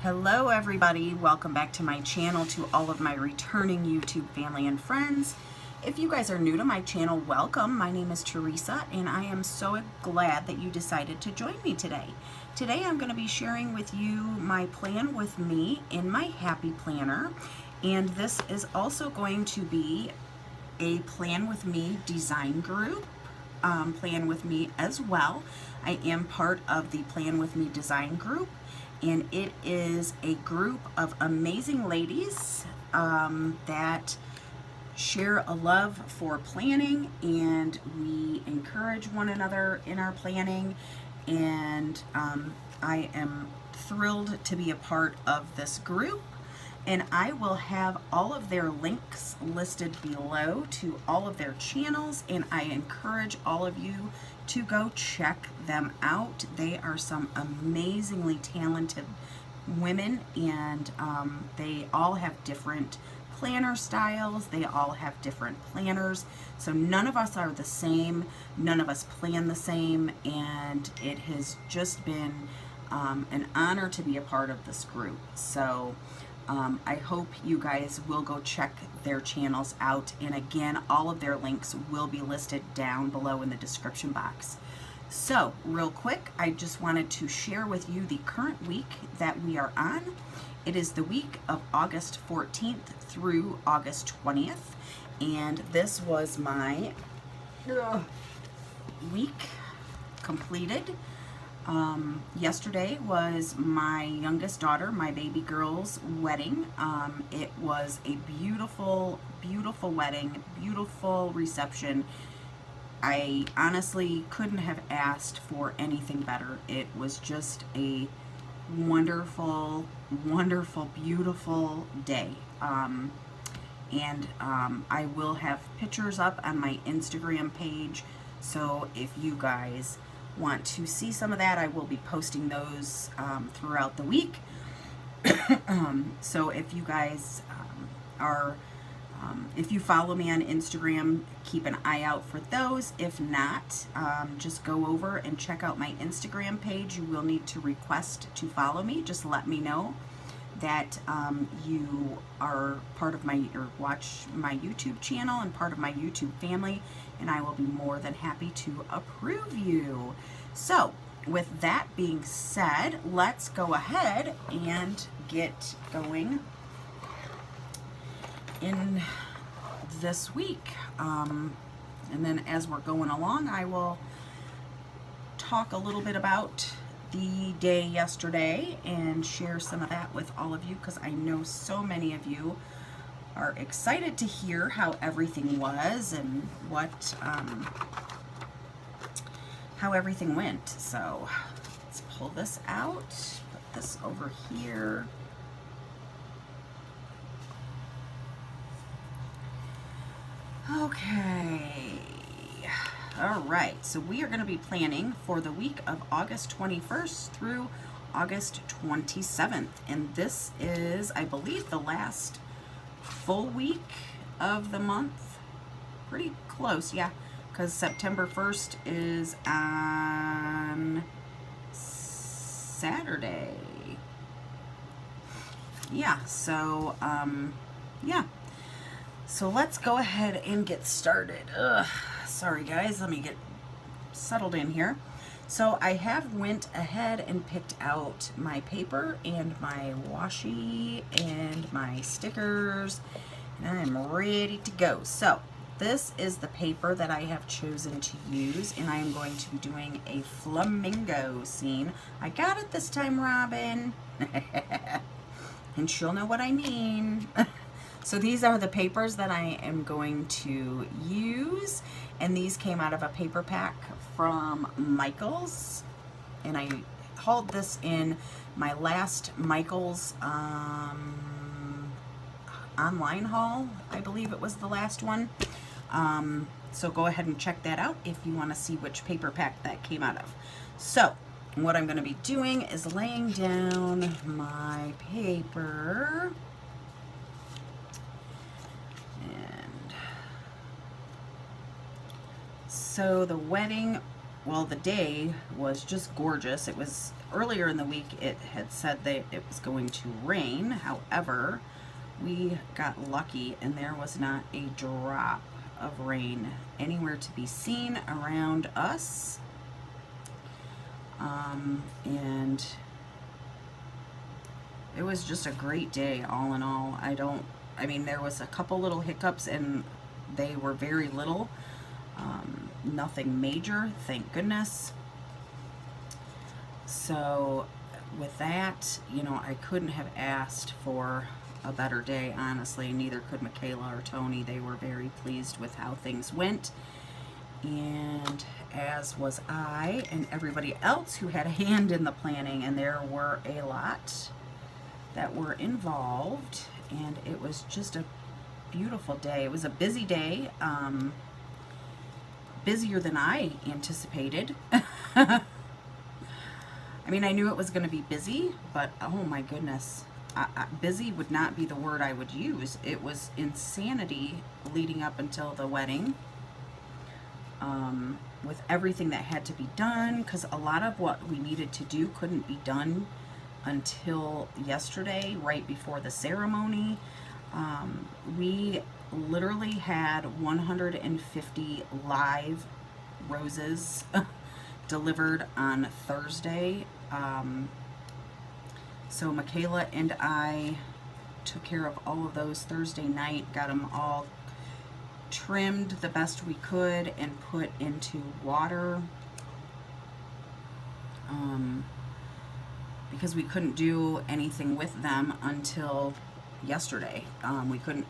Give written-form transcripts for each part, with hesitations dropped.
Hello everybody, welcome back to my channel, to all of my returning YouTube family and friends. If you guys are new to my channel, welcome. My name is Teresa and I am so glad that you decided to join me today. Today I'm going to be sharing with you my plan with me in my Happy Planner, and this is also going to be a Plan with Me design group plan with me as well. I am part of the Plan with Me design group, and it is a group of amazing ladies that share a love for planning, and we encourage one another in our planning, and I am thrilled to be a part of this group. And I will have all of their links listed below to all of their channels, and I encourage all of you to go check them out. They are some amazingly talented women, and they all have different planner styles. They all have different planners. So none of us are the same. None of us plan the same, and it has just been an honor to be a part of this group. So I hope you guys will go check their channels out, and again, all of their links will be listed down below in the description box. So real quick, I just wanted to share with you the current week that we are on. It is the week of August 14th through August 20th, and this was my week completed. Yesterday was my youngest daughter, my baby girl's wedding. It was a beautiful, beautiful wedding, beautiful reception. I honestly couldn't have asked for anything better. It was just a wonderful, wonderful, beautiful day. I will have pictures up on my Instagram page, so if you guys want to see some of that, I will be posting those throughout the week. So if you guys if you follow me on Instagram, keep an eye out for those. If not, just go over and check out my Instagram page. You will need to request to follow me. Just let me know that you are part of my, or watch my YouTube channel and part of my YouTube family, and I will be more than happy to approve you. So with that being said, let's go ahead and get going in this week. And then as we're going along, I will talk a little bit about the day yesterday and share some of that with all of you, because I know so many of you are excited to hear how everything was and what how everything went. So let's pull this out, put this over here. Okay. All right, so we are going to be planning for the week of August 21st through August 27th. And this is, I believe, the last full week of the month. Pretty close, yeah, because September 1st is on Saturday. Yeah, so, yeah. So let's go ahead and get started. Sorry guys, let me get settled in here. So I have went ahead and picked out my paper and my washi and my stickers, and I'm ready to go. So this is the paper that I have chosen to use, and I am going to be doing a flamingo scene. I got it this time, Robin. And she'll know what I mean. So these are the papers that I am going to use, and these came out of a paper pack from Michaels, and I hauled this in my last Michaels online haul. I believe it was the last one. So go ahead and check that out if you want to see which paper pack that came out of. So what I'm going to be doing is laying down my paper. So the wedding well, the day was just gorgeous. It was earlier in the week, it had said that it was going to rain. However, we got lucky and there was not a drop of rain anywhere to be seen around us. And it was just a great day all in all. I mean, there was a couple little hiccups and they were very little. Nothing major, thank goodness. So with that, you know, I couldn't have asked for a better day, honestly. Neither could Michaela or Tony. They were very pleased with how things went. And as was I and everybody else who had a hand in the planning, and there were a lot that were involved, and it was just a beautiful day. It was a busy day, busier than I anticipated. I mean, I knew it was going to be busy, but oh my goodness, busy would not be the word I would use. It was insanity leading up until the wedding, with everything that had to be done, because a lot of what we needed to do couldn't be done until yesterday, right before the ceremony. We literally had 150 live roses delivered on Thursday. So Michaela and I took care of all of those Thursday night, got them all trimmed the best we could and put into water, because we couldn't do anything with them until yesterday. We couldn't,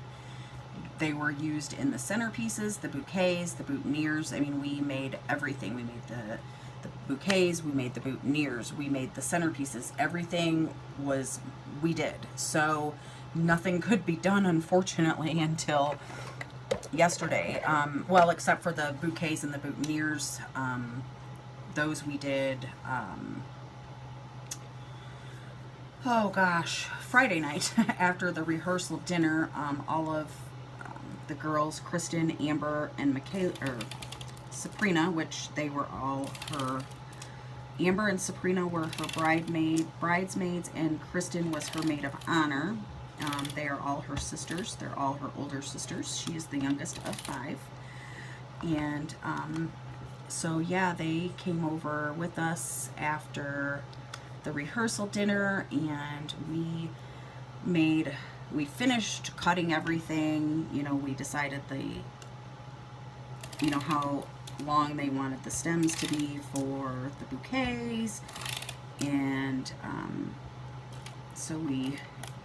they were used in the centerpieces, the bouquets, the boutonnieres. I mean, we made everything. We made the bouquets, we made the boutonnieres, we made the centerpieces. Everything was, we did. So nothing could be done, unfortunately, until yesterday. Well, except for the bouquets and the boutonnieres. Those we did, oh gosh, Friday night after the rehearsal dinner. All of the girls, Kristen, Amber, and Michaela, or Sabrina, which they were all her, Amber and Sabrina were her bridesmaids, and Kristen was her maid of honor. They are all her sisters. They're all her older sisters. She is the youngest of 5. And so yeah, they came over with us after the rehearsal dinner, and we finished cutting everything. You know, we decided how long they wanted the stems to be for the bouquets, and so we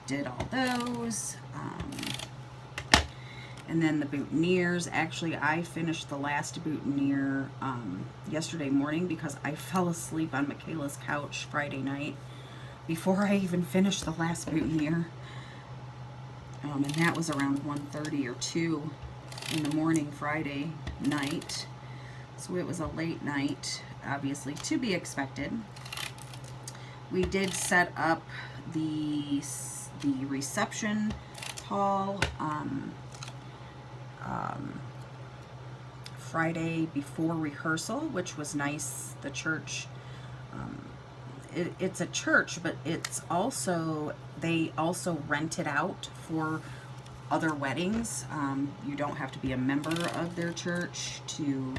did all those. And then the boutonnieres, actually I finished the last boutonniere yesterday morning because I fell asleep on Michaela's couch Friday night before I even finished the last boutonniere. And that was around 1:30 or 2 in the morning Friday night. So it was a late night, obviously, to be expected. We did set up the reception hall Friday before rehearsal, which was nice. The church, it's a church, but it's also, they also rent it out for other weddings. You don't have to be a member of their church to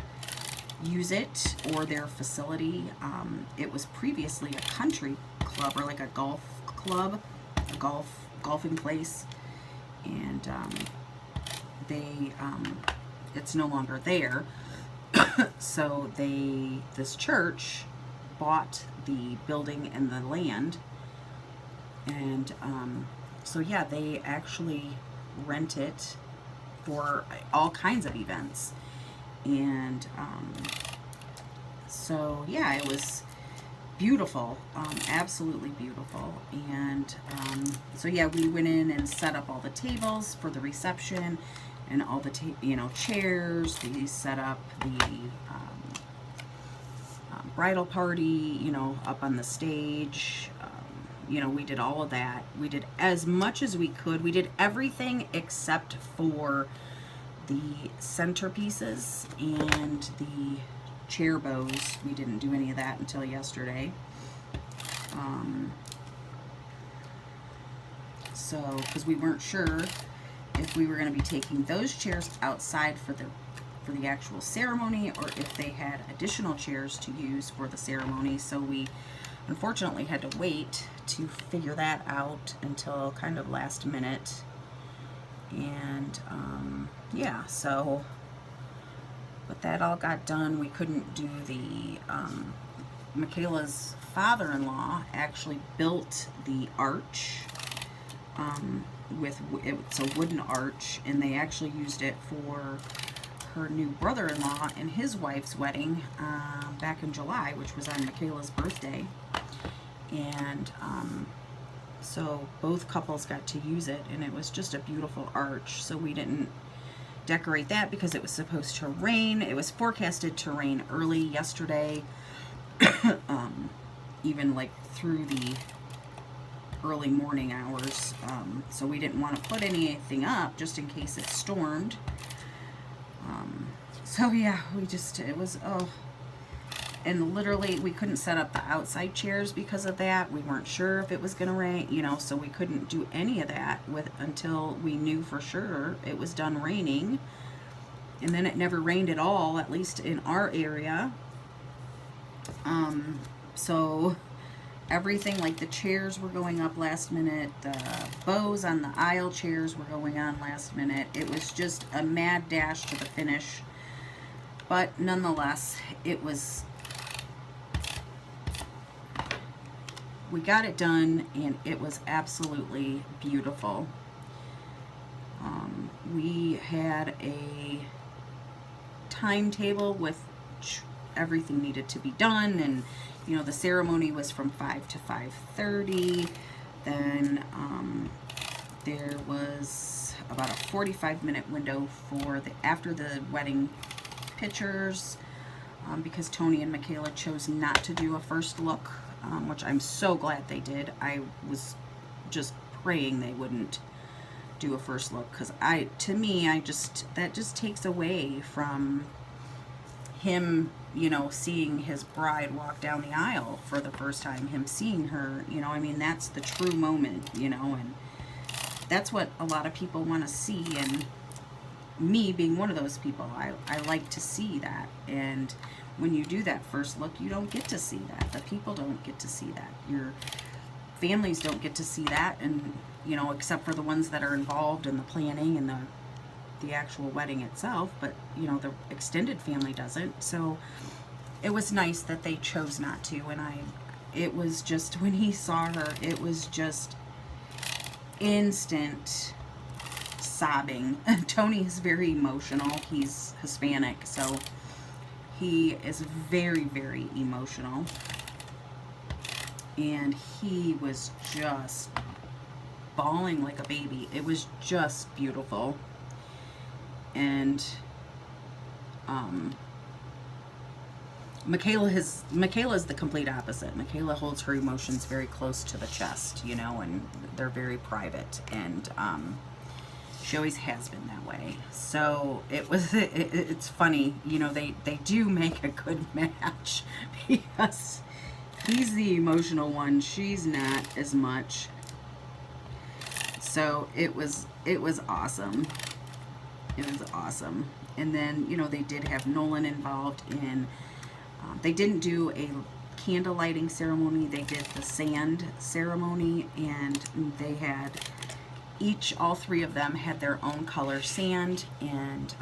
use it, or their facility. It was previously a country club, or like a golf club, a golfing place, and it's no longer there. So this church bought the building and the land, and so yeah, they actually rent it for all kinds of events. And so yeah, it was beautiful, absolutely beautiful. And so yeah, we went in and set up all the tables for the reception and all the chairs. We set up the bridal party, up on the stage. We did all of that. We did as much as we could. We did everything except for the centerpieces and the chair bows. We didn't do any of that until yesterday. So, because we weren't sure if we were going to be taking those chairs outside for the actual ceremony, or if they had additional chairs to use for the ceremony. So we unfortunately had to wait to figure that out until kind of last minute. And yeah, so but that all got done. We couldn't do the Michaela's father-in-law actually built the arch it's a wooden arch, and they actually used it for her new brother-in-law and his wife's wedding back in July, which was on Michaela's birthday. And so both couples got to use it, and it was just a beautiful arch. So we didn't decorate that because it was supposed to rain. It was forecasted to rain early yesterday, even like through the early morning hours. So we didn't want to put anything up just in case it stormed. So yeah, it was, and literally we couldn't set up the outside chairs because of that. We weren't sure if it was going to rain, you know, so we couldn't do any of that until we knew for sure it was done raining. And then it never rained at all, at least in our area. So everything, like the chairs were going up last minute, the bows on the aisle chairs were going on last minute. It was just a mad dash to the finish. But nonetheless, we got it done, and it was absolutely beautiful. We had a timetable with everything needed to be done, and you know, the ceremony was from 5 to 5:30. Then there was about a 45-minute window for after the wedding pictures, because Tony and Michaela chose not to do a first look, which I'm so glad they did. I was just praying they wouldn't do a first look, because to me, that just takes away from him, you know, seeing his bride walk down the aisle for the first time, him seeing her, you know, I mean, that's the true moment, you know, and that's what a lot of people want to see, and me being one of those people, I like to see that. And when you do that first look, you don't get to see that. The people don't get to see that. Your families don't get to see that, and, you know, except for the ones that are involved in the planning and the actual wedding itself, but you know, the extended family doesn't. So it was nice that they chose not to, and it was just, when he saw her, it was just instant sobbing. Tony is very emotional. He's Hispanic, so he is very, very emotional, and he was just bawling like a baby. It was just beautiful. And Michaela's the complete opposite. Michaela holds her emotions very close to the chest, you know, and they're very private, and she always has been that way. So it's funny, you know, they do make a good match, because he's the emotional one, she's not as much. So it was awesome. It was awesome. And then, you know, they did have Nolan involved in, they didn't do a candle lighting ceremony. They did the sand ceremony, and they had all three of them had their own color sand. And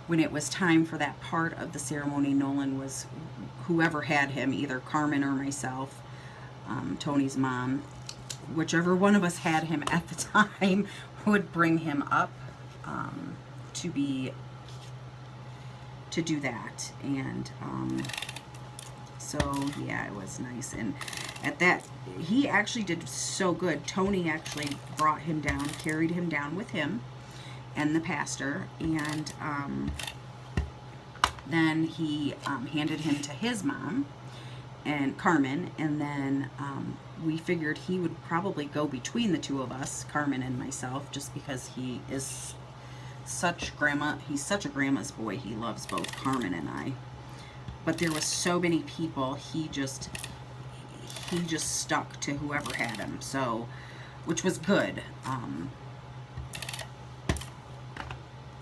when it was time for that part of the ceremony, Nolan was, whoever had him, either Carmen or myself, Tony's mom, whichever one of us had him at the time, would bring him up to do that. And so yeah, it was nice. And at that, he actually did so good. Tony actually brought him down, carried him down with him and the pastor, and then he handed him to his mom and Carmen, and then we figured he would probably go between the two of us, Carmen and myself, just because he's such a grandma's boy. He loves both Carmen and I. but there was so many people, he just stuck to whoever had him, so, which was good.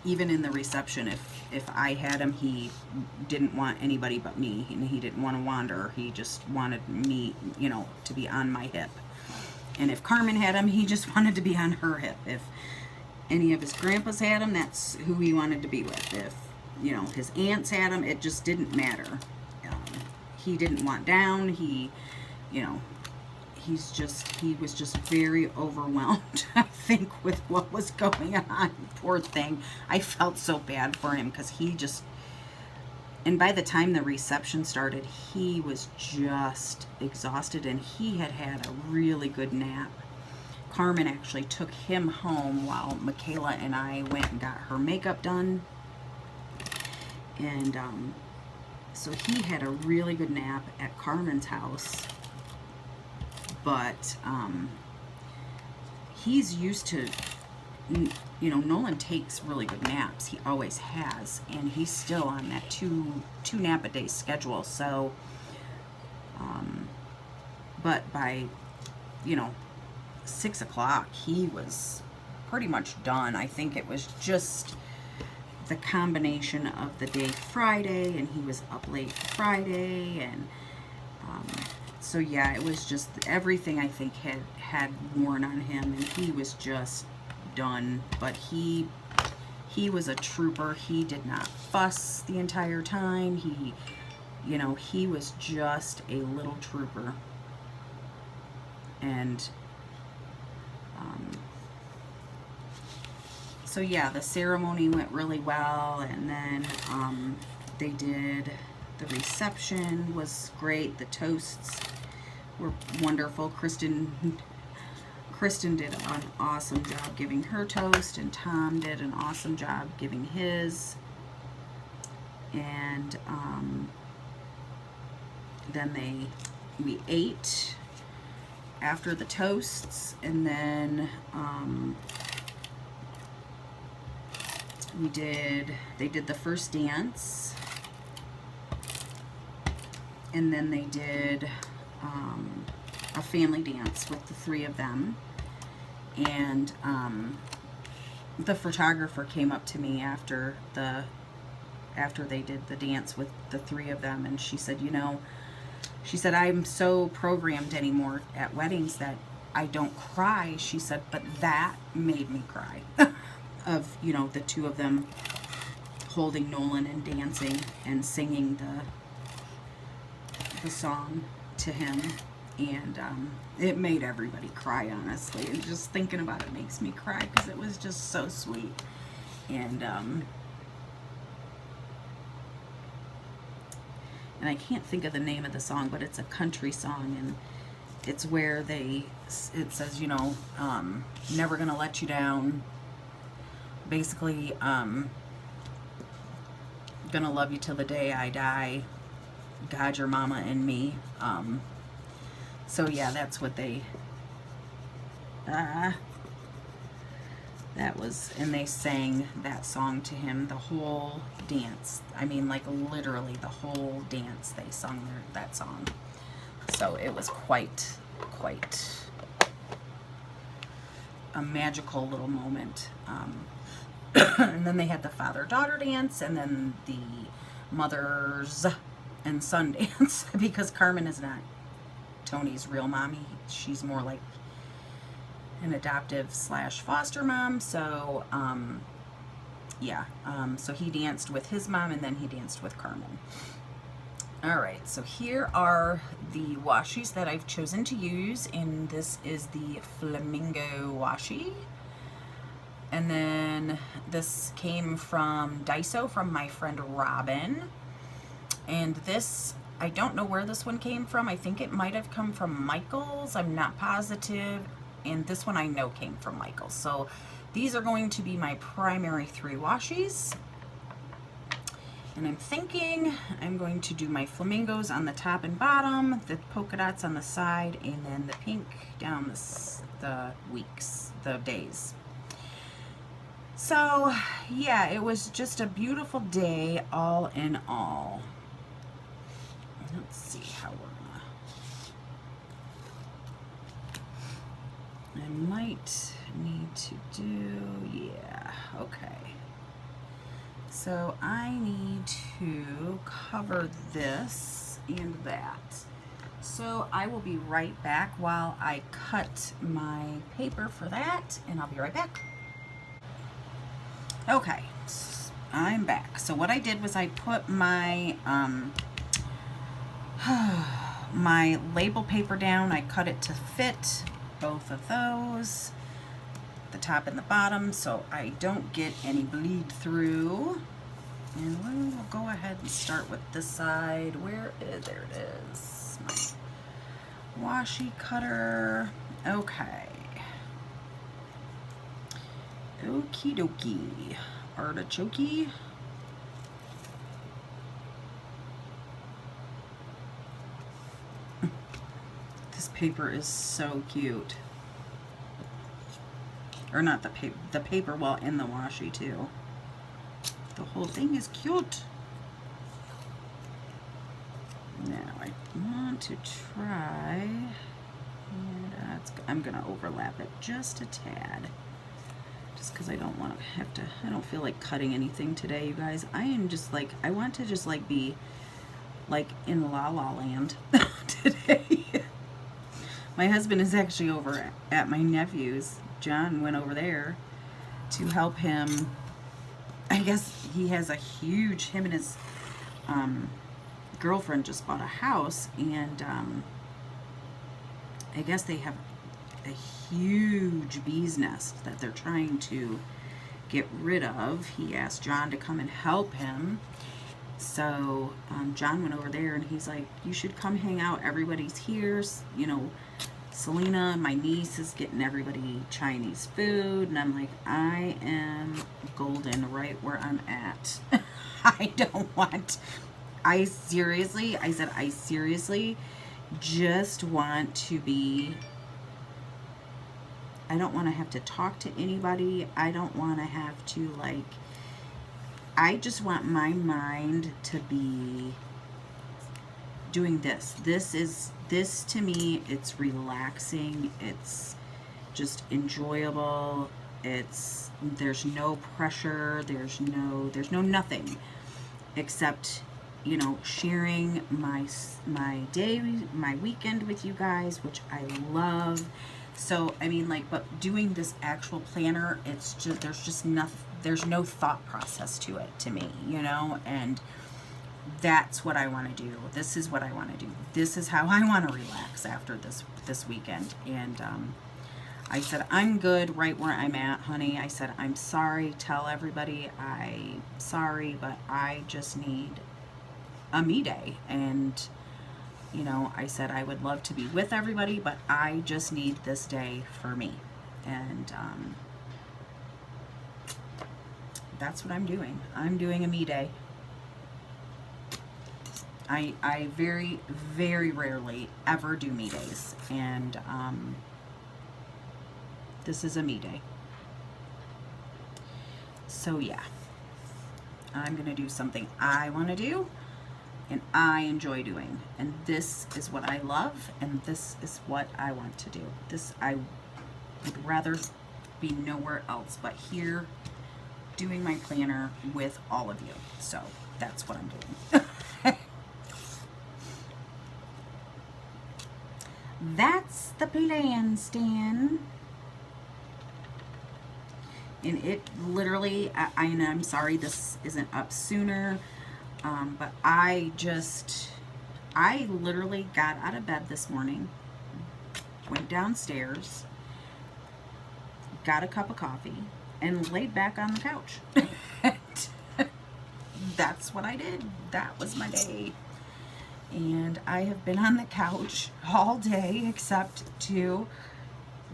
Even in the reception, if I had him, he didn't want anybody but me, and he didn't want to wander. He just wanted me, you know, to be on my hip. And if Carmen had him, he just wanted to be on her hip. If any of his grandpas had him, that's who he wanted to be with. If, you know, his aunts had him, it just didn't matter. He didn't want down. He, you know, he was just very overwhelmed, I think, with what was going on. Poor thing. I felt so bad for him, because he just, and by the time the reception started, he was just exhausted, and he had had a really good nap. Carmen actually took him home while Michaela and I went and got her makeup done. And so he had a really good nap at Carmen's house. But he's used to, you know, Nolan takes really good naps. He always has, and he's still on that two nap a day schedule. So, but by, you know, 6 o'clock, he was pretty much done. I think it was just the combination of the day Friday, and he was up late Friday, and so yeah, it was just everything, I think, had worn on him, and he was just done. But he was a trooper. He did not fuss the entire time. He, you know, he was just a little trooper. And so yeah, the ceremony went really well, and then they did, the reception was great. The toasts were wonderful. Kristen did an awesome job giving her toast, and Tom did an awesome job giving his. And then we ate after the toasts, and then they did the first dance, and then they did a family dance with the three of them. And the photographer came up to me after they did the dance with the three of them, and she said, you know, she said, I'm so programmed anymore at weddings that I don't cry. She said, but that made me cry. Of, you know, the two of them holding Nolan and dancing and singing the song to him. And it made everybody cry, honestly. And just thinking about it makes me cry, because it was just so sweet. And I can't think of the name of the song, but it's a country song, and it's where it says, you know, never gonna let you down. Basically, gonna love you till the day I die. God, your mama, and me. So yeah, that's what they, that was, and they sang that song to him the whole dance. I mean, like, literally the whole dance they sung that song. So it was quite a magical little moment. And then they had the father-daughter dance, and then the mothers and son dance, because Carmen is not Tony's real mommy. She's more like an adoptive / foster mom. So yeah, so he danced with his mom, and then he danced with Carmen. Alright, so here are the washies that I've chosen to use, and this is the Flamingo washi. And then this came from Daiso from my friend Robin. And this, I don't know where this one came from. I think it might have come from Michael's. I'm not positive. And this one I know came from Michael's. So these are going to be my primary 3 washies. And I'm thinking I'm going to do my flamingos on the top and bottom, the polka dots on the side, and then the pink down the days. So yeah, it was just a beautiful day all in all. let's see how we're gonna, I might need to do, yeah, okay. So I need to cover this and that. So I will be right back while I cut my paper for that, and I'll be right back. Okay, I'm back. So what I did was I put my my label paper down. I cut it to fit both of those, the top and the bottom, so I don't get any bleed through. And we'll go ahead and start with this side. Where is, there it is, my washi cutter. Okay. Okie dokie. Artichoke. This paper is so cute. Or not the paper, the paper, well, in the washi too. The whole thing is cute. Now I want to try, and I'm gonna overlap it just a tad, just because I don't want to have to, I don't feel like cutting anything today, you guys. I am just like, I want to just like be like in La La Land today. My husband is actually over at my nephew's. John went over there to help him. I guess he has a huge, him and his girlfriend just bought a house, and I guess they have a huge bee's nest that they're trying to get rid of. He asked John to come and help him. So John went over there, and he's like, you should come hang out. Everybody's here. You know, Selena, my niece, is getting everybody Chinese food. And I'm like, I am golden right where I'm at. I don't want, I seriously just want to be, I don't want to have to talk to anybody. I don't want to have to, like, I just want my mind to be doing this. This to me, it's relaxing. It's just enjoyable. There's no pressure. There's no nothing except, you know, sharing my day, my weekend with you guys, which I love. So, I mean, like, but doing this actual planner, it's just, there's no thought process to it, to me, you know, and that's what I want to do. This is what I want to do. This is how I want to relax after this weekend. And I said, I'm good right where I'm at, honey. I said, I'm sorry. Tell everybody I'm sorry, but I just need a me day. And, you know, I said I would love to be with everybody, but I just need this day for me. And that's what I'm doing. I'm doing a me day. I very, very rarely ever do me days, and this is a me day. So yeah, I'm gonna do something I want to do and I enjoy doing, and this is what I love, and this is what I want to do. This, I would rather be nowhere else but here doing my planner with all of you. So that's what I'm doing. That's the plan, Stan. And it literally, I'm sorry this isn't up sooner, but I literally got out of bed this morning, went downstairs, got a cup of coffee, and laid back on the couch. That's what I did. That was my day. And I have been on the couch all day except to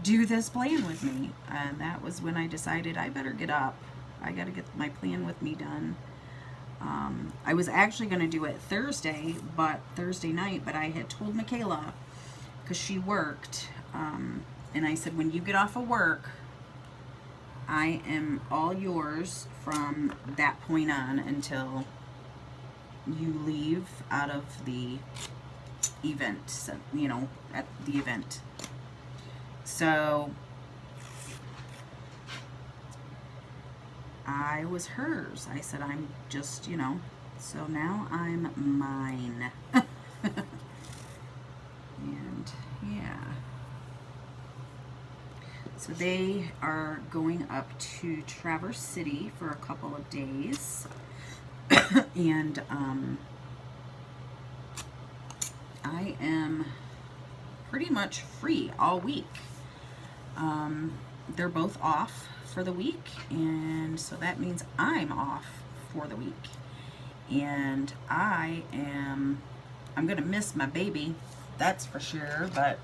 do this plan with me. And that was when I decided I better get up. I got to get my plan with me done. I was actually going to do it Thursday night, but I had told Michaela, because she worked, and I said, when you get off of work, I am all yours from that point on until you leave out of the event, so, you know, at the event. So I was hers. I said, I'm just, you know, so now I'm mine. And yeah. So they are going up to Traverse City for a couple of days. And I am pretty much free all week. They're both off for the week, and so that means I'm off for the week. And I'm gonna miss my baby, that's for sure, but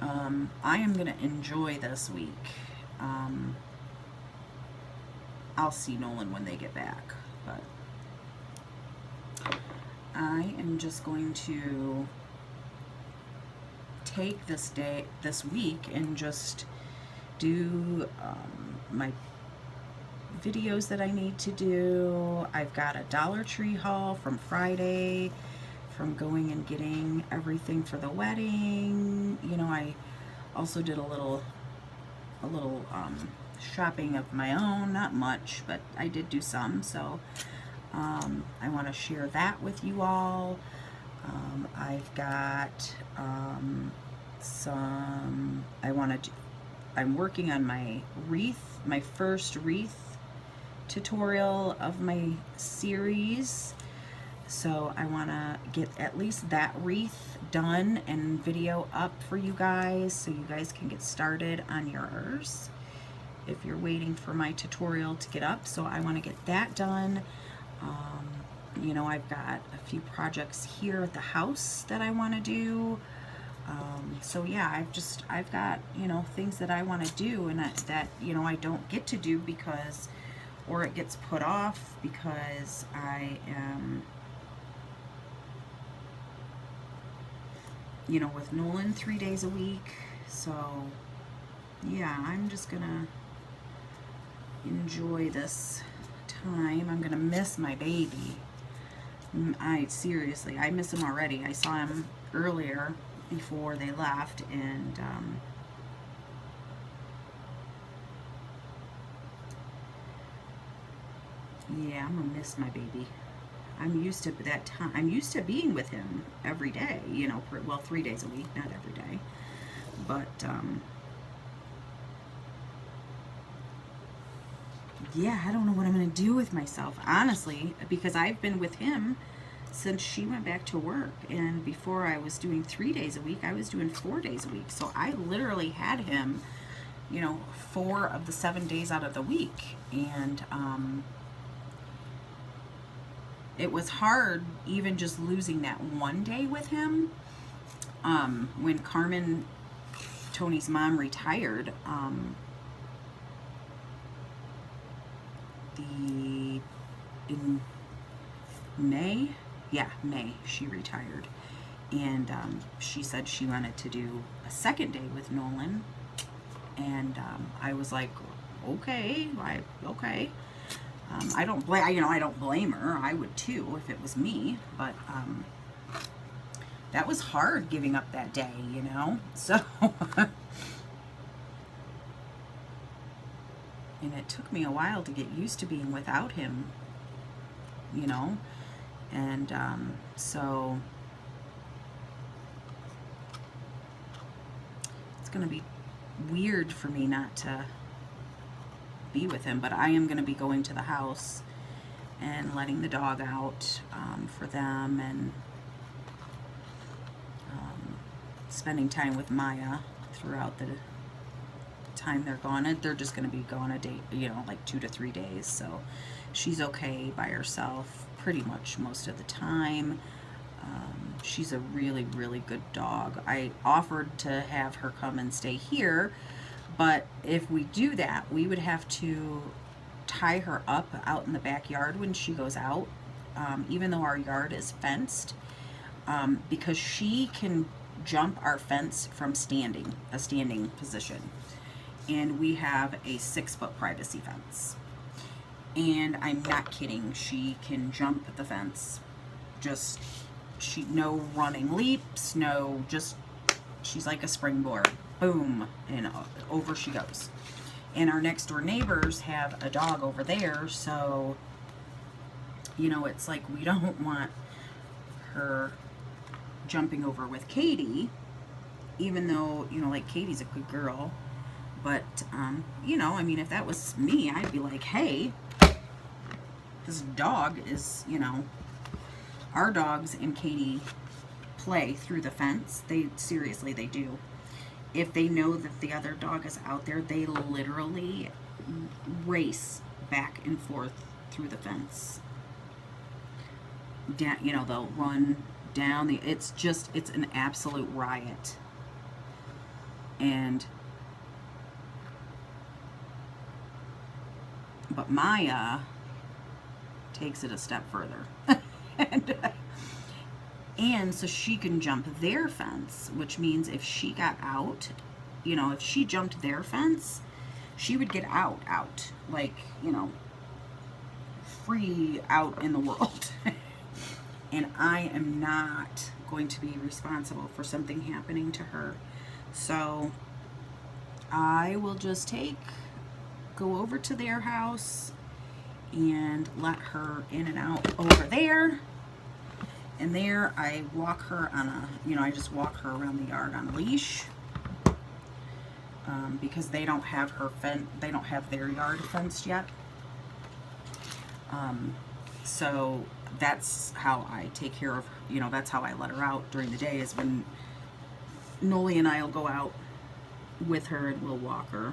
I am gonna enjoy this week. I'll see Nolan when they get back, but I am just going to take this week and just do my videos that I need to do. I've got a Dollar Tree haul from Friday from going and getting everything for the wedding. You know, I also did a little shopping of my own, not much, but I did do some, so I want to share that with you all. I've got I'm working on my wreath, my first wreath tutorial of my series. So I want to get at least that wreath done and video up for you guys so you guys can get started on yours if you're waiting for my tutorial to get up. So I want to get that done. You know, I've got a few projects here at the house that I want to do. So yeah, I've got, you know, things that I want to do, and that, you know, I don't get to do because, or it gets put off because I am, you know, with Nolan 3 days a week. So yeah, I'm just gonna enjoy this time. I'm gonna miss my baby. Seriously, I miss him already. I saw him earlier before they left, and yeah, I'm gonna miss my baby. I'm used to that time. I'm used to being with him every day, you know, well, 3 days a week, not every day, but yeah, I don't know what I'm going to do with myself, honestly, because I've been with him since she went back to work. And before I was doing 3 days a week, I was doing 4 days a week. So I literally had him, you know, 4 of the 7 days out of the week. And it was hard even just losing that 1 day with him. When Carmen, Tony's mom, retired, in May, May, she retired, and she said she wanted to do a second day with Nolan, and I was like, okay, okay. I don't blame her. I would too if it was me, but that was hard giving up that day, you know. So and it took me a while to get used to being without him, you know. And so it's going to be weird for me not to be with him, but I am going to be going to the house and letting the dog out for them, and spending time with Maya throughout the time they're gone. They're just going to be gone a day, you know, like 2 to 3 days, so she's okay by herself pretty much most of the time. She's a really, really good dog. I offered to have her come and stay here, but if we do that, we would have to tie her up out in the backyard when she goes out, even though our yard is fenced, because she can jump our fence from a standing position. And we have a 6-foot privacy fence. And I'm not kidding, she can jump the fence. Just, no running leaps, no, just, she's like a springboard. Boom, and over she goes. And our next door neighbors have a dog over there, so, you know, it's like we don't want her jumping over with Katie, even though, you know, like, Katie's a good girl. But, you know, I mean, if that was me, I'd be like, hey, this dog is, you know, our dogs and Katie play through the fence. Seriously, they do. If they know that the other dog is out there, they literally race back and forth through the fence. You know, they'll run down it's an absolute riot. But Maya takes it a step further. And so she can jump their fence, which means if she got out, you know, if she jumped their fence, she would get out, like, you know, free out in the world. And I am not going to be responsible for something happening to her. So I will just go over to their house and let her in and out over there. And there I walk her on I just walk her around the yard on a leash. Because they don't have they don't have their yard fenced yet. So that's how I take care of, that's how I let her out during the day, is when Noli and I will go out with her and we'll walk her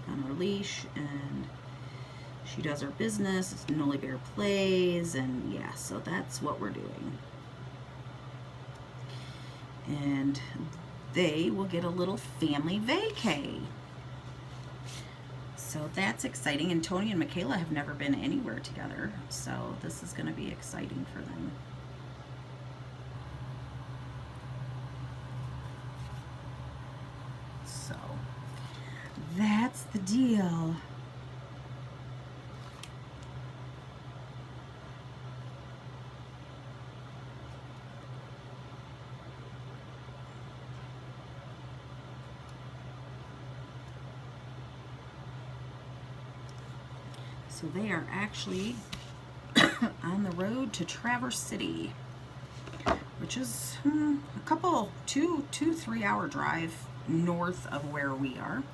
on her leash, and she does her business. Noli Bear plays, and yeah, so that's what we're doing. And they will get a little family vacay. So that's exciting. And Tony and Michaela have never been anywhere together, so this is going to be exciting for them. So that's the deal. So they are actually on the road to Traverse City, which is a couple, 2-3 hour drive north of where we are.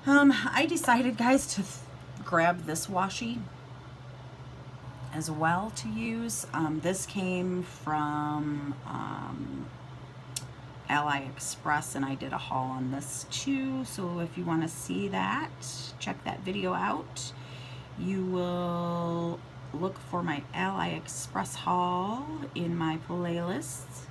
I decided, guys, to grab this washi as well to use. This came from AliExpress, and I did a haul on this too, so if you want to see that, check that video out. You will look for my AliExpress haul in my playlists.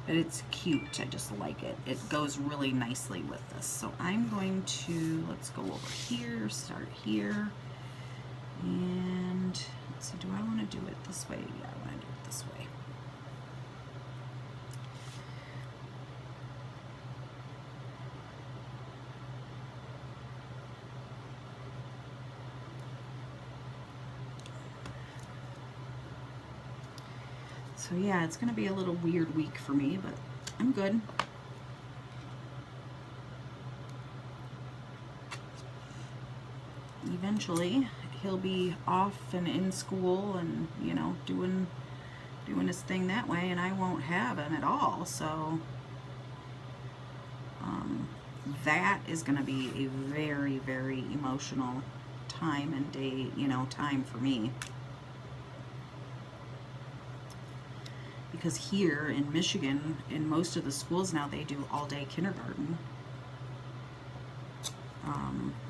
But it's cute, I just like it. It goes really nicely with this. So I'm going to, let's go over here, start here, and let's see, do I want to do it this way? Yeah, I want to do it this way. So yeah, it's going to be a little weird week for me, but I'm good. Eventually, he'll be off and in school and, doing his thing that way, and I won't have him at all. So that is going to be a very, very emotional time and day, time for me. Because here in Michigan, in most of the schools now, they do all-day kindergarten.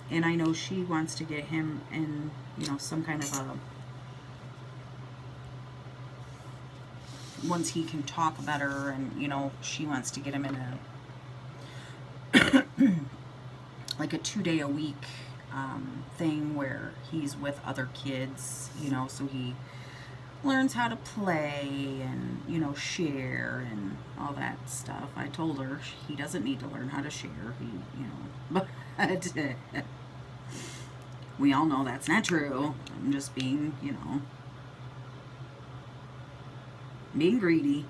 And I know she wants to get him in, some kind of a, once he can talk better, and, she wants to get him in a, like a 2-day-a-week thing where he's with other kids, so he learns how to play and, share and all that stuff. I told her he doesn't need to learn how to share, but We all know that's not true. I'm just being, you know, being greedy.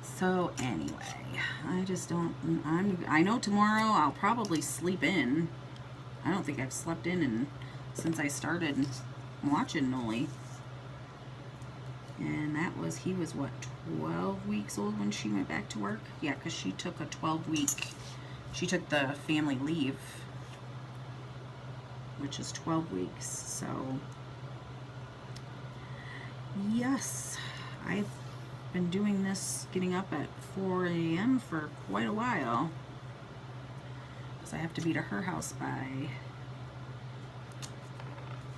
So anyway, I just don't, I know tomorrow I'll probably sleep in. I don't think I've slept in since I started watching Noli. And that was, he was what, 12 weeks old when she went back to work? Yeah, because she took a 12-week, she took the family leave, which is 12 weeks. So, yes, I've been doing this, getting up at 4 a.m. for quite a while. Because I have to be to her house by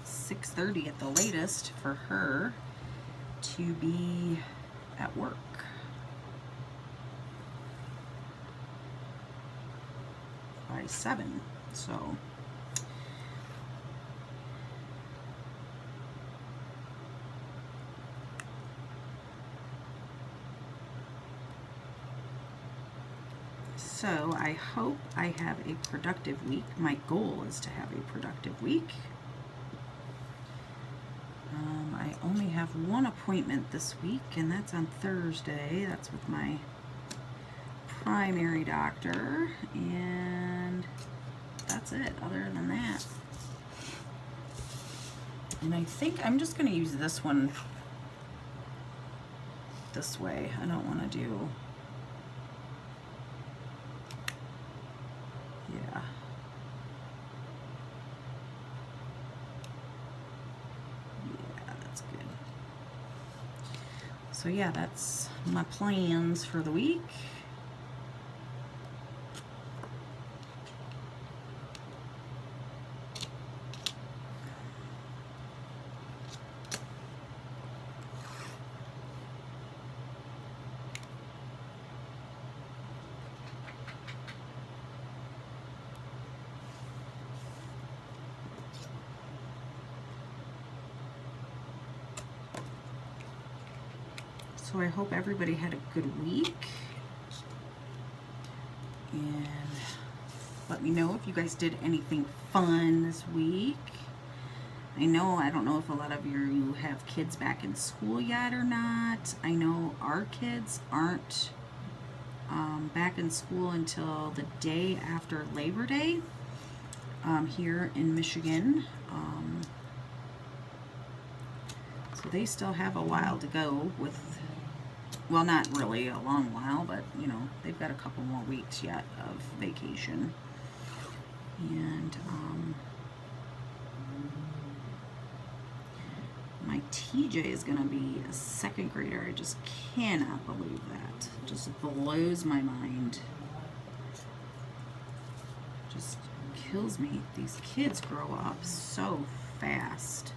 6:30 at the latest for her to be at work. By 7. So I hope I have a productive week. My goal is to have a productive week. I only have one appointment this week, and that's on Thursday. That's with my primary doctor, and that's it. Other than that, and I think I'm just going to use this one this way. I don't want to do, yeah. So yeah, that's my plans for the week. So I hope everybody had a good week, and let me know if you guys did anything fun this week. I don't know if a lot of you have kids back in school yet or not. I know our kids aren't back in school until the day after Labor Day here in Michigan. So they still have a while to go with, well, not really a long while, but, you know, they've got a couple more weeks yet of vacation. And my TJ is going to be a second grader. I just cannot believe that. It just blows my mind. Just kills me. These kids grow up so fast.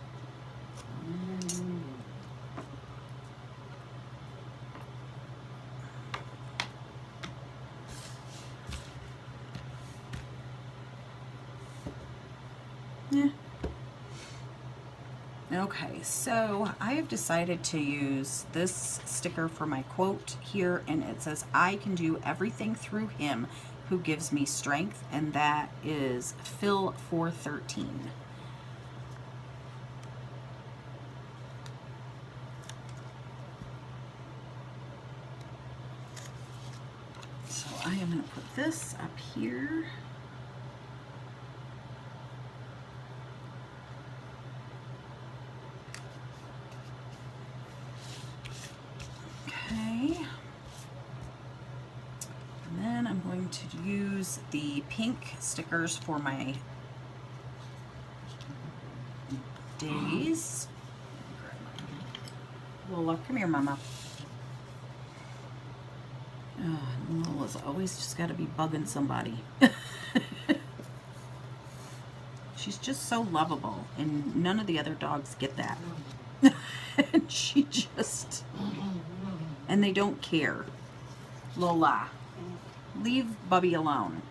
Yeah. Okay, so I have decided to use this sticker for my quote here, and it says, "I can do everything through him who gives me strength," and that is Phil 4:13. So I am going to put this up here. To use the pink stickers for my days. Lola, come here, Mama. Lola's always just got to be bugging somebody. She's just so lovable, and none of the other dogs get that. And she just, and they don't care. Lola, leave Bubby alone.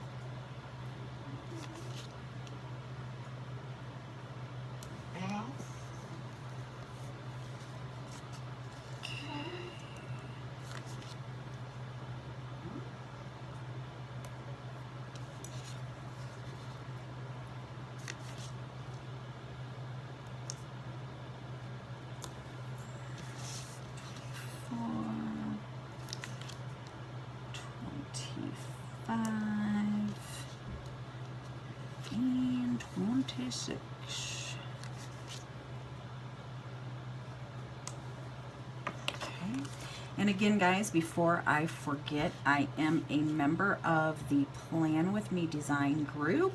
and 26. Okay. And again, guys, before I forget, I am a member of the Plan With Me Design Group.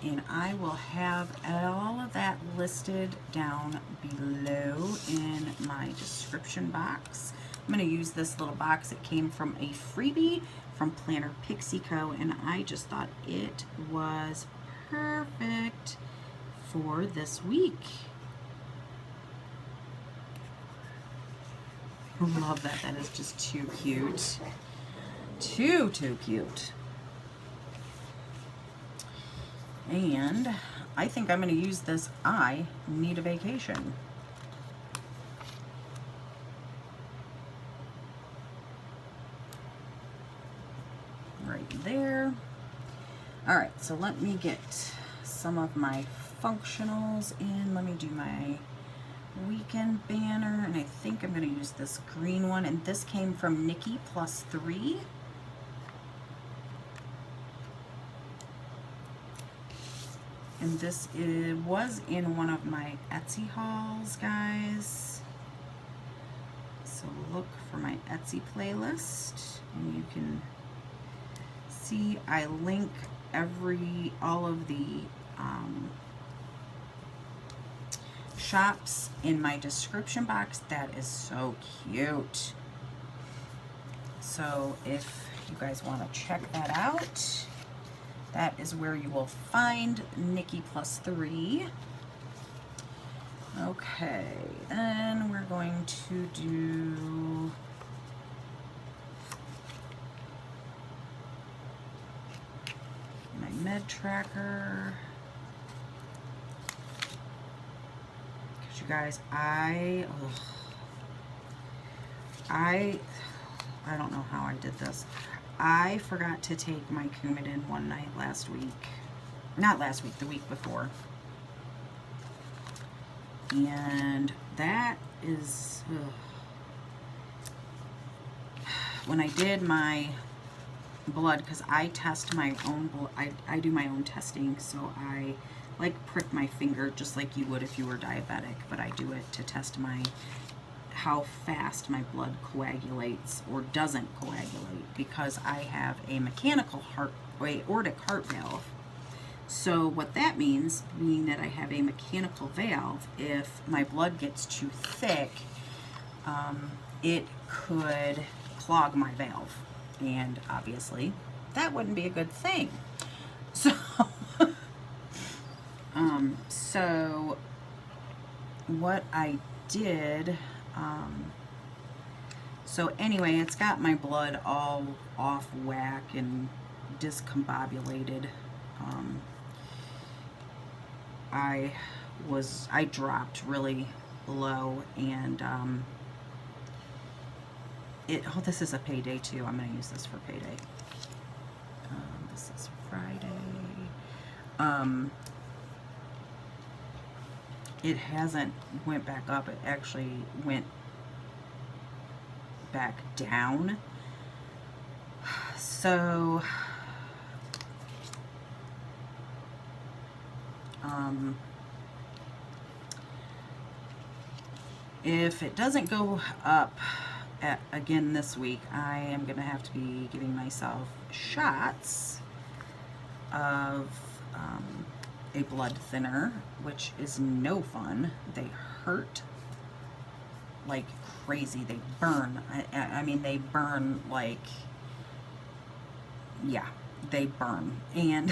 And I will have all of that listed down below in my description box. I'm going to use this little box. It came from a freebie from Planner Pixie Co. And I just thought it was perfect for this week. Love that. That is just too cute. Too cute. And I think I'm going to use this I Need a Vacation. Right there. All right, so let me get some of my functionals in. Let me do my weekend banner, and I think I'm going to use this green one, and this came from Nikki +3. And this was in one of my Etsy hauls, guys. So look for my Etsy playlist, and you can see I link all of the shops in my description box. That is so cute. So if you guys want to check that out, that is where you will find Nikki +3. Okay, then we're going to do my med tracker. Because you guys, I don't know how I did this. I forgot to take my Coumadin one night last week. Not last week, the week before. And that is... When I did my blood, because I test my own blood, I do my own testing, so I like prick my finger just like you would if you were diabetic, but I do it to test how fast my blood coagulates or doesn't coagulate, because I have a mechanical aortic heart valve. So what that means, being that I have a mechanical valve, if my blood gets too thick, it could clog my valve, and obviously that wouldn't be a good thing. So so what I did, so anyway, it's got my blood all off whack and discombobulated. I dropped really low, and oh, this is a payday too. I'm going to use this for payday. This is Friday. It hasn't went back up. It actually went back down. So if it doesn't go up again this week, I am going to have to be giving myself shots of a blood thinner, which is no fun. They hurt like crazy. They burn. I mean, they burn like, yeah, they burn. And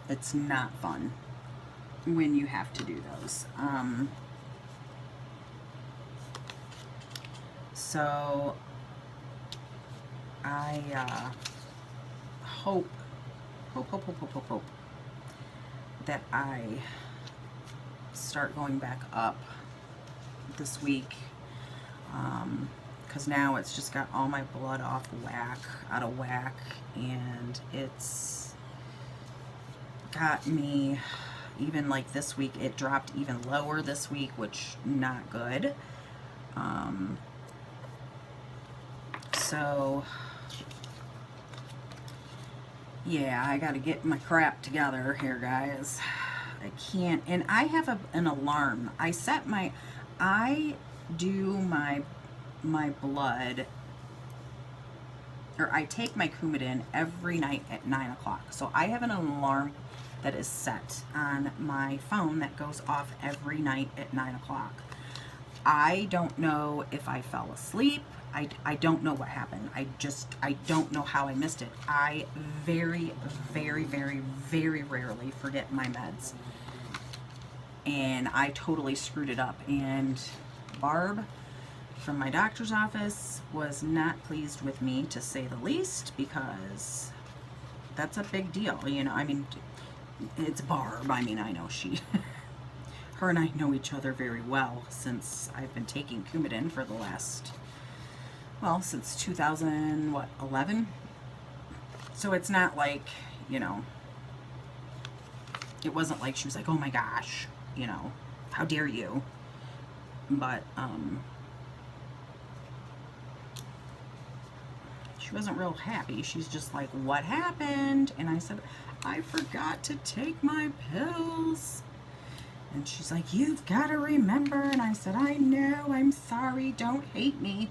it's not fun when you have to do those. So I hope that I start going back up this week, because now it's just got all my blood out of whack, and it's got me, even like this week, it dropped even lower this week, which not good. So Yeah, I gotta get my crap together here, guys. I can't, and I have an alarm. I do my blood, or I take my Coumadin every night at 9 o'clock. So I have an alarm that is set on my phone that goes off every night at 9 o'clock. I don't know if I fell asleep. I don't know what happened. I don't know how I missed it. I very, very, very, very rarely forget my meds. And I totally screwed it up. And Barb from my doctor's office was not pleased with me, to say the least, because that's a big deal, you know. I mean, it's Barb. I mean, I know her and I know each other very well since I've been taking Coumadin for the last, well, since 2011. So it's not like, you know, it wasn't like she was like, oh my gosh, you know, how dare you. But she wasn't real happy. She's just like, what happened? And I said, I forgot to take my pills. And she's like, you've got to remember. And I said, I know, I'm sorry, don't hate me.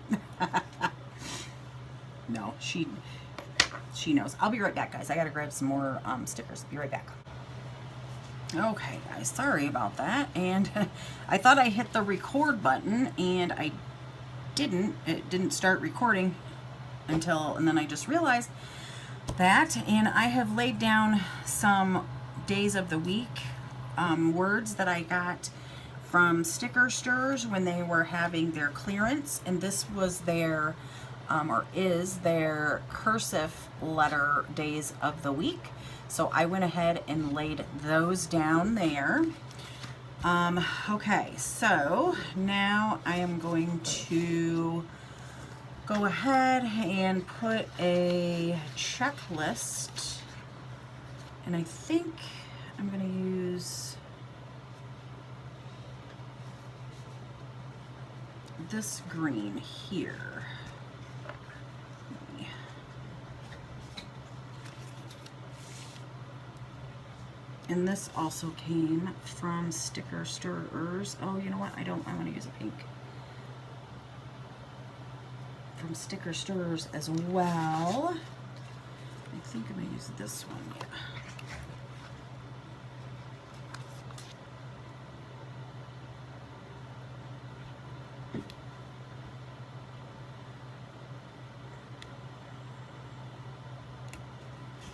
No, she knows. I'll be right back, guys. I gotta grab some more stickers. Be right back. Okay, guys, sorry about that. And I thought I hit the record button, and I didn't. It didn't start recording and then I just realized that. And I have laid down some days of the week words that I got from Sticker Stores when they were having their clearance, and this was their or is their cursive letter days of the week. So I went ahead and laid those down there. Okay, so now I am going to go ahead and put a checklist, and I think I'm going to use this green here. And this also came from Sticker Stores. Oh, you know what? I want to use a pink. From Sticker Stores as well. I think I'm going to use this one, yeah.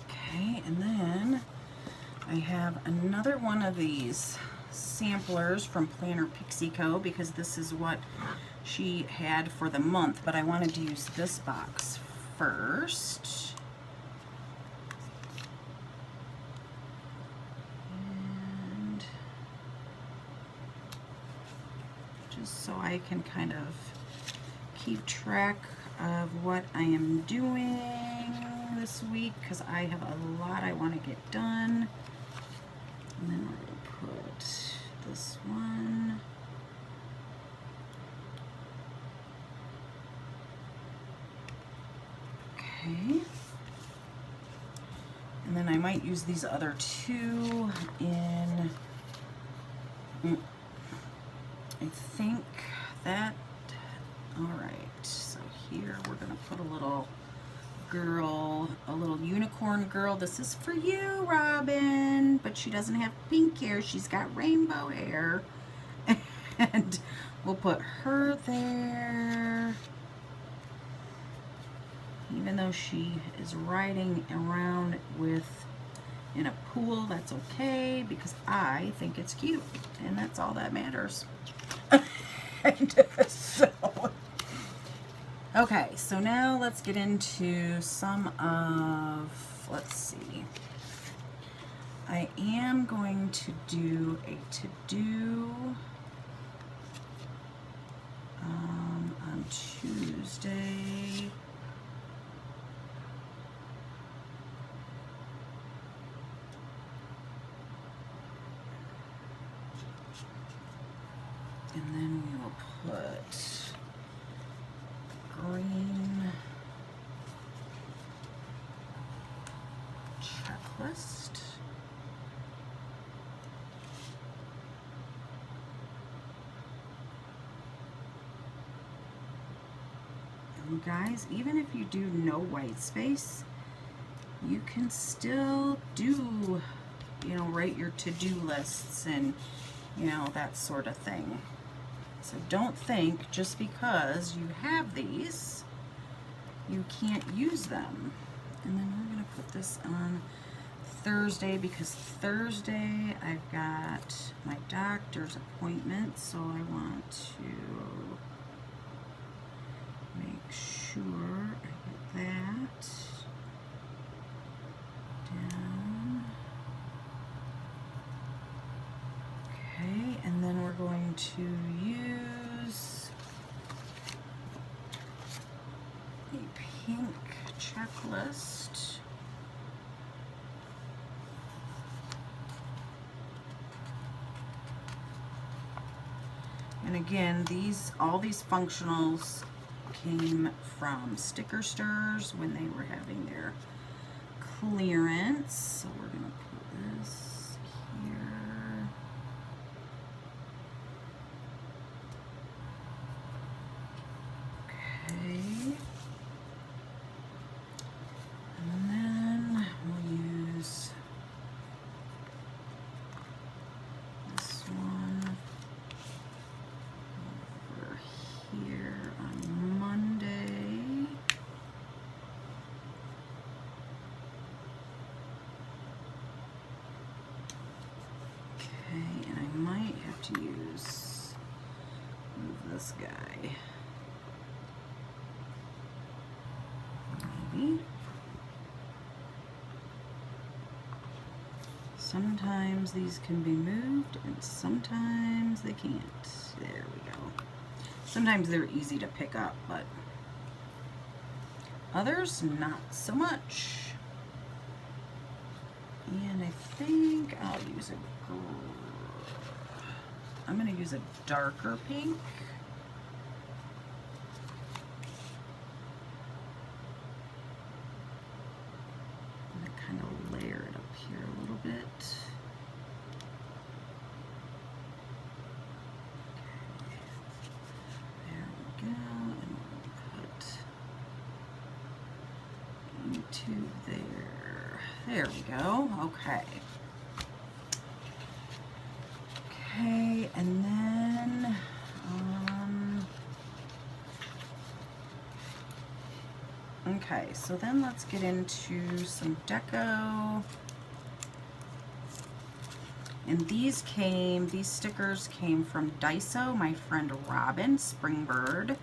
Okay, and then I have another one of these samplers from Planner Pixie Co. because this is what she had for the month, but I wanted to use this box first. And just so I can kind of keep track of what I am doing this week, because I have a lot I want to get done. And then we're going to put this one. Okay. And then I might use these other two in, I think that, all right. So here we're going to put a little girl, a little unicorn girl. This is for you, Robin, but she doesn't have pink hair. She's got rainbow hair. And we'll put her there. Even though she is riding around in a pool, that's okay, because I think it's cute, and that's all that matters. Okay, so now let's get into some of, let's see. I am going to do a to-do on Tuesday. And then we will put green checklist. And guys, even if you do no white space, you can still do, you know, write your to-do lists and, you know, that sort of thing. So don't think just because you have these, you can't use them. And then we're gonna put this on Thursday because Thursday I've got my doctor's appointment, so I want to make sure I get that down. Okay, and then we're going to use a pink checklist. And again, all these functionals came from Sticker Stars when they were having their clearance. So we're going to put this here. Okay. And then we'll use this one over here on Monday. Okay, and I might have to move this guy. Maybe. Sometimes these can be moved and sometimes they can't. There we go. Sometimes they're easy to pick up, but others not so much. And I think I'll use I'm going to use a darker pink. I'm going to kind of layer it up here a little bit. Okay. There we go. And we'll put into there. There we go. Okay. Okay, and then okay, so then let's get into some deco. And these stickers came from Daiso, my friend Robin Springbird,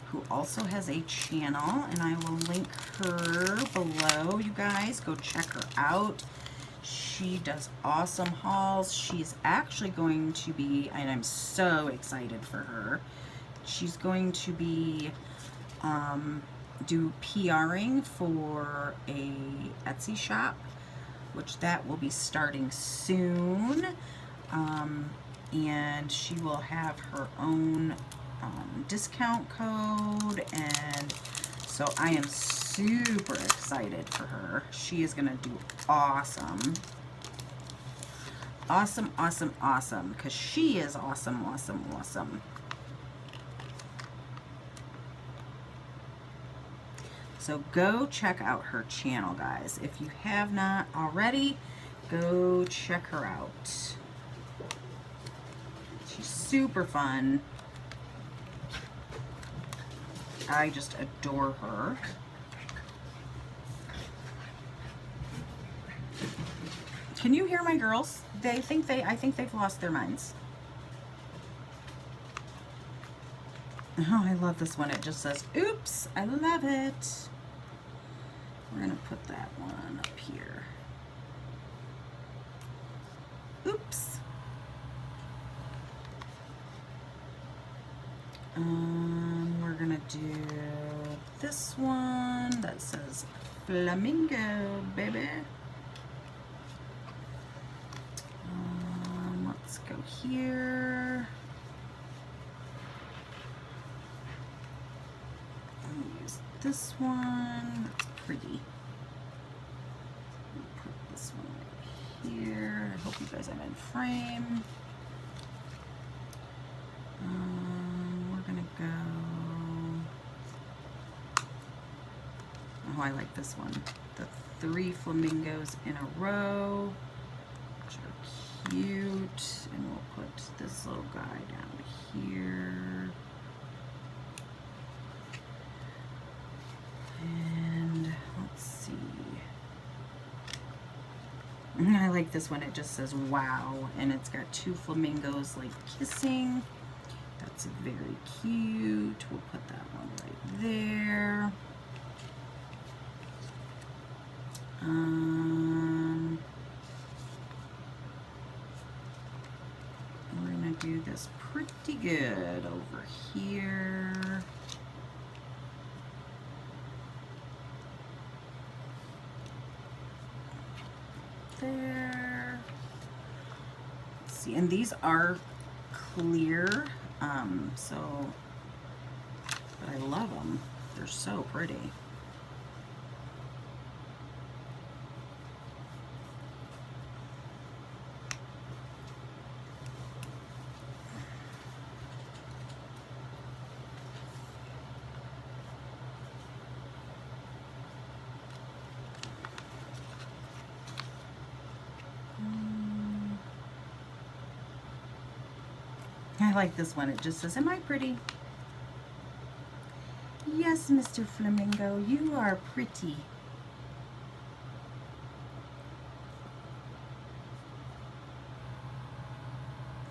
who also has a channel, and I will link her below. You guys go check her out. She does awesome hauls. She's actually going to be, and I'm so excited for her, she's going to be do PRing for a Etsy shop, which that will be starting soon. And she will have her own discount code, and so I am super excited for her. She is gonna do awesome. Awesome, awesome, awesome, because she is awesome, awesome, awesome. So go check out her channel, guys. If you have not already, go check her out. She's super fun. I just adore her. Can you hear my girls? I think they've lost their minds. Oh, I love this one. It just says, oops, I love it. We're gonna put that one up here. Oops. We're gonna do this one that says flamingo, baby. Let's go here. I'll use this one. That's pretty. Put hope you guys I'm in frame. We're gonna go, oh, I like this one. The 3 flamingos in a row, which are cute. And we'll put this little guy down here. And let's see. I like this one. It just says wow, and it's got 2 flamingos like kissing. That's very cute. We'll put that one right there. We're gonna do this pretty good over here. There. Let's see, and these are clear, but I love them. They're so pretty. I like this one. It just says, am I pretty? Yes, Mr. Flamingo, you are pretty.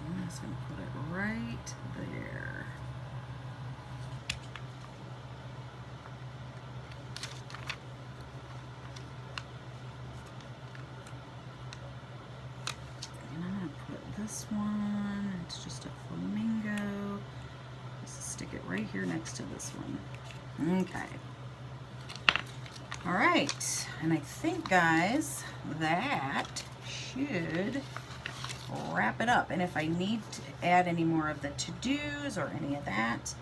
I'm just going to put it right there. And I'm going to put this one, it's just a flamingo. Just stick it right here next to this one. Okay. All right. And I think, guys, that should wrap it up. And if I need to add any more of the to-dos or any of that,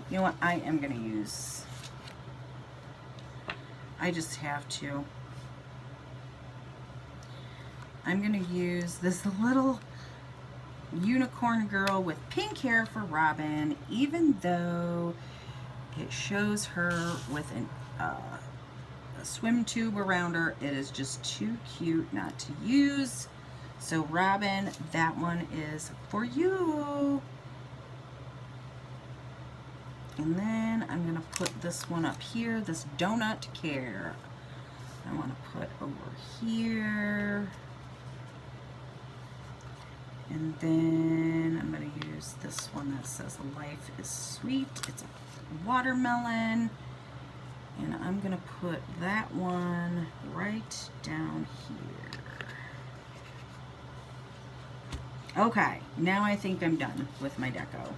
you know what? I am going to use, I just have to. I'm going to use this little unicorn girl with pink hair for Robin, even though it shows her with a swim tube around her. It is just too cute not to use. So Robin, that one is for you. And then I'm going to put this one up here, this donut care. I want to put over here. And then I'm going to use this one that says life is sweet. It's a watermelon. And I'm going to put that one right down here. Okay, now I think I'm done with my deco.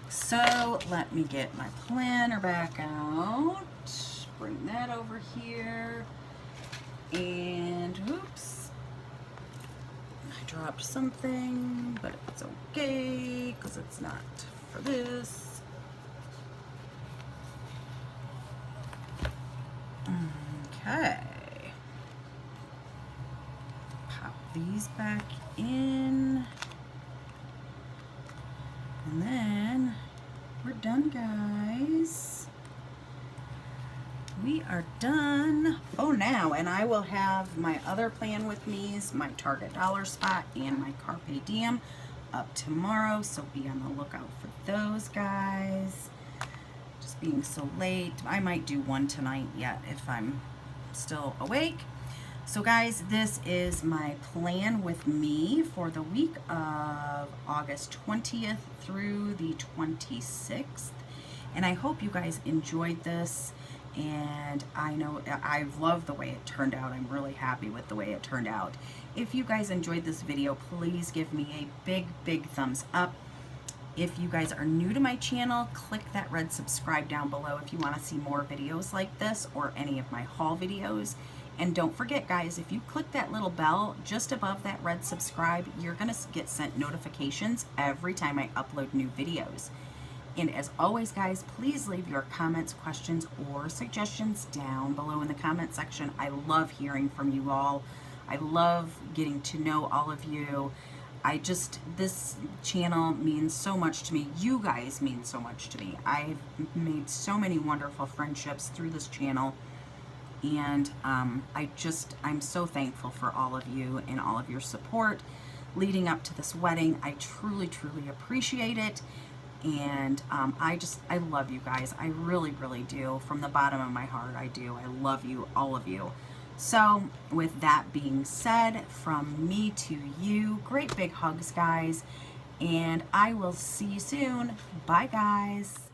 So let me get my planner back out. Bring that over here. And oops, I dropped something, but it's okay because it's not for this. Okay. Pop these back in. And then we're done, guys. We are done. Oh, now, and I will have my other plan with me's, my Target Dollar Spot and my Carpe Diem up tomorrow, so be on the lookout for those, guys. Just being so late. I might do one tonight yet if I'm still awake. So guys, this is my plan with me for the week of August 20th through the 26th. And I hope you guys enjoyed this. And I know I love the way it turned out. I'm really happy with the way it turned out. If you guys enjoyed this video, please give me a big thumbs up. If you guys are new to my channel, click that red subscribe down below if you want to see more videos like this or any of my haul videos. And don't forget, guys, if you click that little bell just above that red subscribe, you're going to get sent notifications every time I upload new videos. And as always, guys, please leave your comments, questions, or suggestions down below in the comment section. I love hearing from you all. I love getting to know all of you. This channel means so much to me. You guys mean so much to me. I've made so many wonderful friendships through this channel. And I'm so thankful for all of you and all of your support leading up to this wedding. I truly, truly appreciate it. And I love you guys. I really, really do. From the bottom of my heart, I do. I love you, all of you. So with that being said, from me to you, great big hugs, guys. And I will see you soon. Bye, guys.